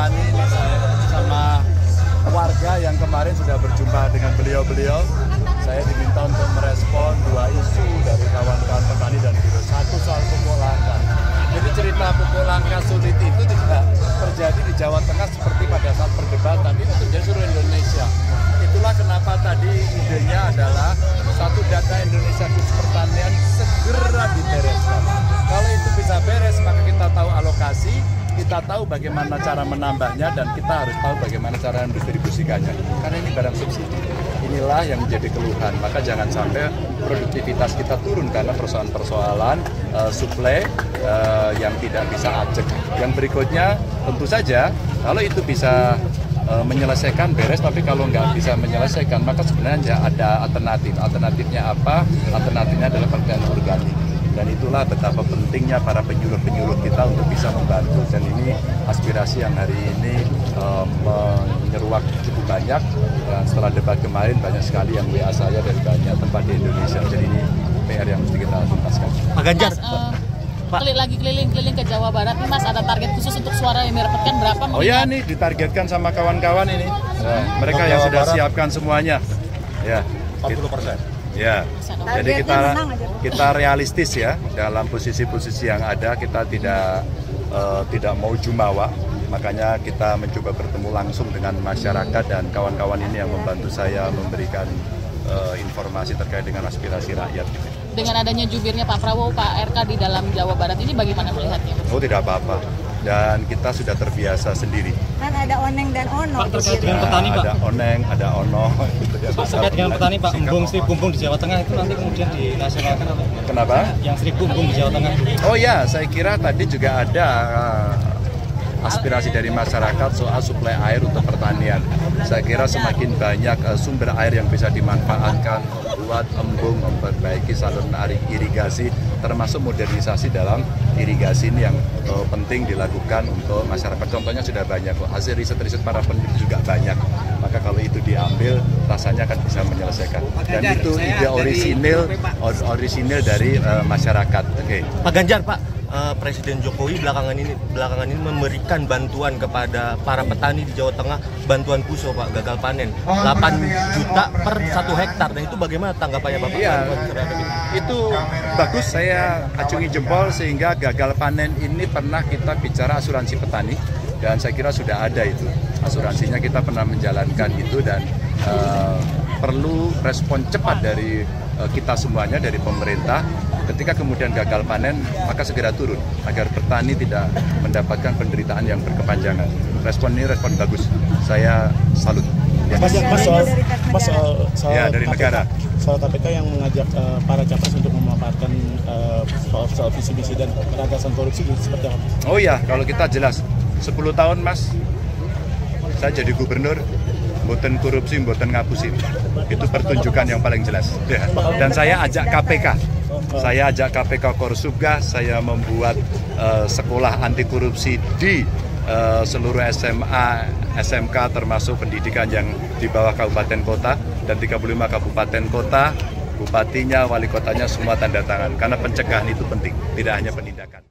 Petani sama warga yang kemarin sudah berjumpa dengan beliau-beliau. Saya diminta untuk merespon dua isu dari kawan-kawan petani dan biro. Satu soal pupuk langka. Jadi cerita pupuk langka sulit itu tidak terjadi di Jawa Tengah seperti pada saat perdebatan, itu terjadi seluruh Indonesia. Itulah kenapa tadi idenya adalah satu data Indonesia khusus pertanian segera dibereskan. Kalau itu bisa beres, maka kita tahu alokasi, kita tahu bagaimana cara menambahnya, dan kita harus tahu bagaimana cara mendistribusikannya. Karena ini barang subsidi. Inilah yang menjadi keluhan. Maka jangan sampai produktivitas kita turun karena persoalan-persoalan suplai yang tidak bisa ajak. Yang berikutnya tentu saja kalau itu bisa menyelesaikan beres, tapi kalau nggak bisa menyelesaikan maka sebenarnya ada alternatif. Alternatifnya apa? Alternatifnya adalah pertanian organik. Dan itulah betapa pentingnya para penyuluh-penyuluh kita untuk bisa membantu. Dan ini aspirasi yang hari ini menyeruak cukup banyak. Dan setelah debat kemarin banyak sekali yang WA saya dari banyak tempat di Indonesia. Jadi ini PR yang mesti kita tuntaskan. Pak Ganjar, lagi keliling-keliling ke Jawa Barat nih Mas, ada target khusus untuk suara yang dirapatkan berapa? Oh ya, nih ditargetkan sama kawan-kawan ini. Mereka yang sudah siapkan semuanya. Ya, 40%. Ya, jadi kita realistis ya dalam posisi-posisi yang ada. Kita tidak mau jumawa, makanya kita mencoba bertemu langsung dengan masyarakat dan kawan-kawan ini yang membantu saya memberikan informasi terkait dengan aspirasi rakyat. Dengan adanya jubirnya Pak Prabowo, Pak RK di dalam Jawa Barat ini bagaimana melihatnya? Oh, tidak apa-apa. Dan kita sudah terbiasa sendiri. Kan ada oneng dan ono. Pak, terkait dengan petani, Pak. Ada oneng, ada ono. Gitu ya. Pak, terkait dengan petani, Pak, embung 1000 embung di Jawa Tengah itu nanti kemudian dinasionalkan apa? Kenapa? Yang 1000 embung di Jawa Tengah. Oh ya, saya kira tadi juga ada aspirasi dari masyarakat soal suplai air untuk pertanian. Saya kira semakin banyak sumber air yang bisa dimanfaatkan buat embung, memperbaiki saluran air irigasi, termasuk modernisasi dalam irigasi ini yang penting dilakukan untuk masyarakat. Contohnya sudah banyak kok, hasil riset-riset para peneliti juga banyak. Maka kalau itu diambil, rasanya akan bisa menyelesaikan. Dan itu ide orisinil dari masyarakat. Oke. Pak Ganjar, Pak, Presiden Jokowi belakangan ini memberikan bantuan kepada para petani di Jawa Tengah, bantuan puso, Pak, gagal panen 8 juta per 1 hektar. Dan itu bagaimana tanggapannya Bapak? Iya, itu bagus, saya acungi jempol, sehingga gagal panen ini pernah kita bicara asuransi petani, dan saya kira sudah ada itu asuransinya. Kita pernah menjalankan itu, dan perlu respon cepat dari kita semuanya, dari pemerintah. Ketika kemudian gagal panen, maka segera turun agar petani tidak mendapatkan penderitaan yang berkepanjangan. Respon ini respon bagus, saya salut. Ya. Mas, soal dari negara. Soal KPK yang mengajak para capres untuk memaparkan soal visi-visi dan pemberantasan korupsi seperti apa? Oh ya, kalau kita jelas 10 tahun Mas, saya jadi gubernur, mboten korupsi, mboten ngapusi. Itu pertunjukan yang paling jelas. Ya. Dan saya ajak KPK. Saya ajak KPK Korsubga, saya membuat sekolah anti korupsi di seluruh SMA, SMK, termasuk pendidikan yang di bawah kabupaten kota, dan 35 kabupaten kota, bupatinya, wali kotanya semua tanda tangan. Karena pencegahan itu penting, tidak hanya penindakan.